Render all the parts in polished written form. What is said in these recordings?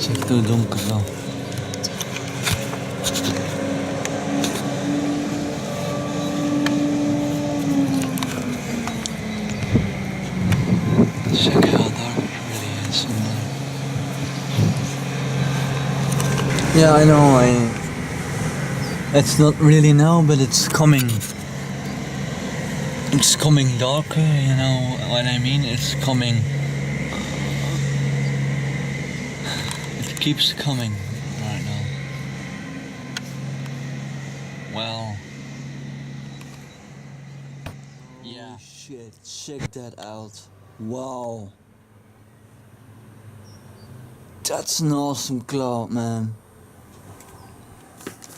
Het is echt zo donker zo. Check how dark it really is in there. Yeah, I know, it's not really now, but it's coming. It's coming darker, you know what I mean? It's coming. It keeps coming right now. Well. Yeah. Oh shit, check that out. Wow. That's an awesome cloud, man.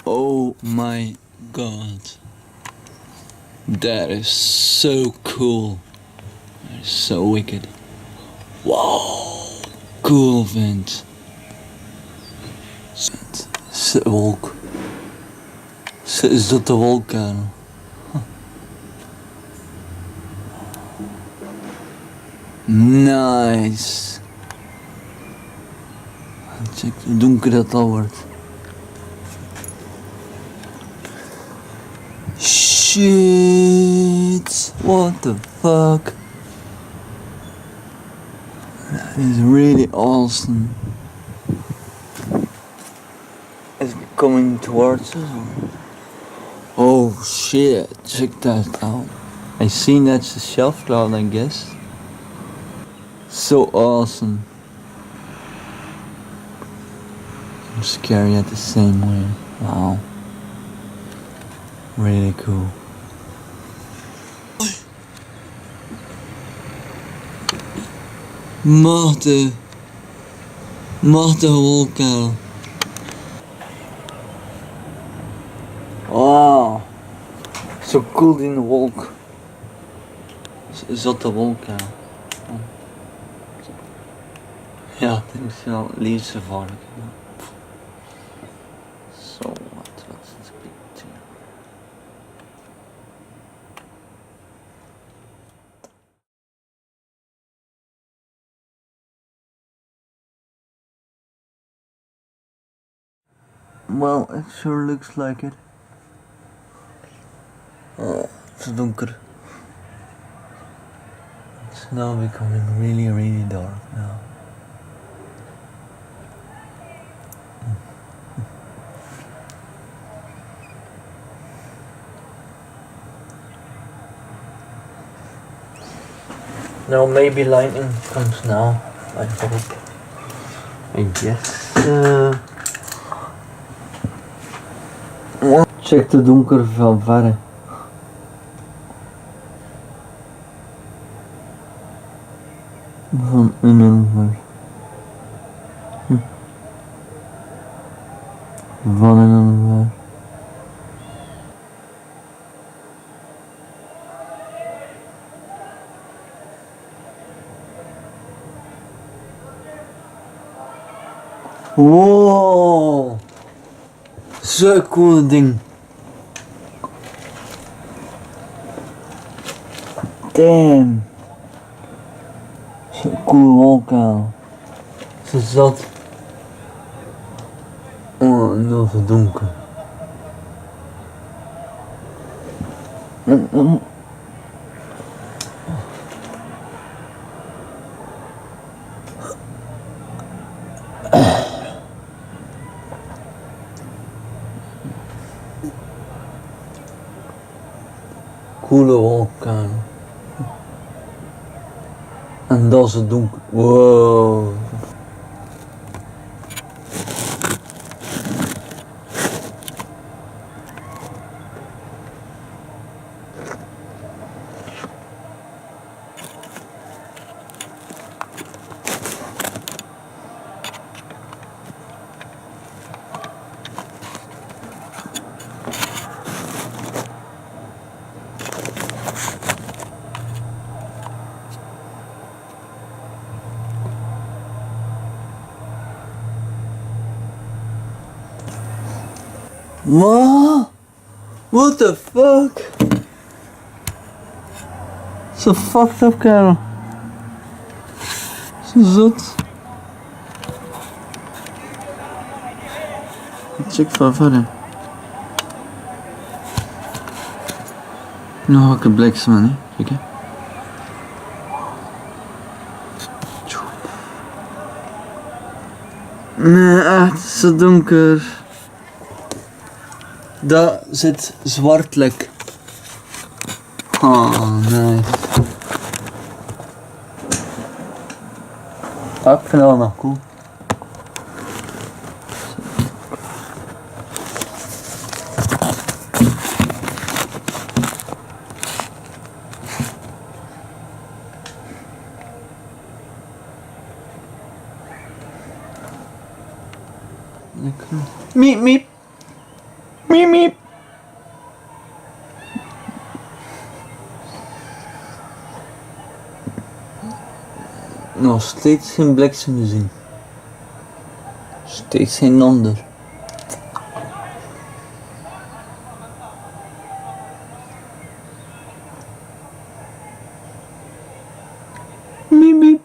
Oh my god. That is so cool. That is so wicked. Wow. Cool vent. Wolk. Is dat de wolkkuil? Huh. Nice. Check hoe donker dat al wordt. Shit. What the fuck? That is really awesome. It's coming towards us. Oh shit, check that out. I seen that's a shelf cloud, I guess. So awesome. And scary at the same way. Wow. Really cool. Marten wolkuil. Wow. Zo cool in de wolk. Zat de wolkuil. Ja, dit is wel het liefst gevaarlijk. Zo, wat is het picture? Well, it sure looks like it. Oh, it's donker. It's now becoming really dark now. Now maybe lightning comes now, I hope. I guess. Check de donker van verre. Van een over. Van een over. Wow. Zo'n cool ding. Damn. Zo'n cool wolkuil. Ze zat. Oh, en dat is donker. Coole wolkuil. En dat is het donker. Wow. What the fuck? Zo fucked up, kerel. Zo zot. Check van verder. Nog welke bliksem, hè? Kijk hè. Nee, echt zo donker. Daar zit zwart lek. Oh, nice. Ah, ik vind dat wel nog cool. Lekker. Miep, miep. Miep, miep. Nog steeds geen bliksem te zien. Steeds geen ander. Miep, miep.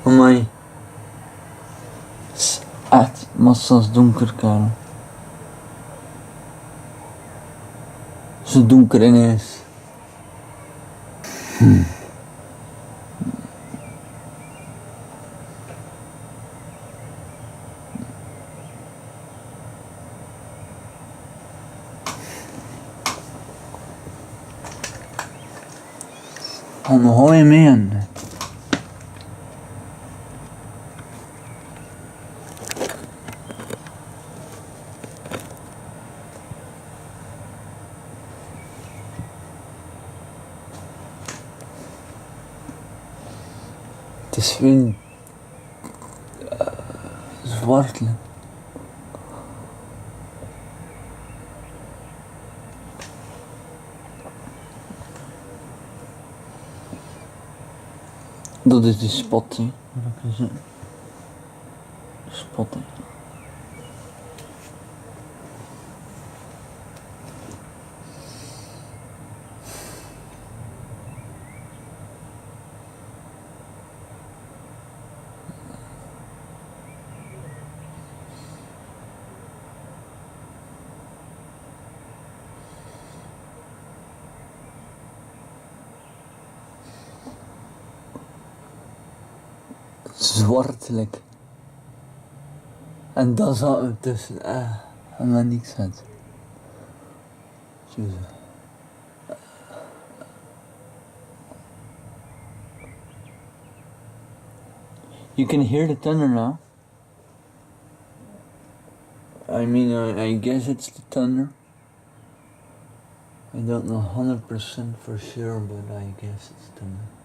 Amai. Het is echt massa's donker, Karel. Zo donker ineens. Oh, nog hou je mee aan. Het is veel zwart. Dat is die spot, hè. Wat is het? Spot, hè. Zwartelijk. En daar zaten we tussen. En daar niks uit. Jezus. You can hear the thunder now. I mean, I guess it's the thunder. I don't know 100% for sure, but I guess it's thunder.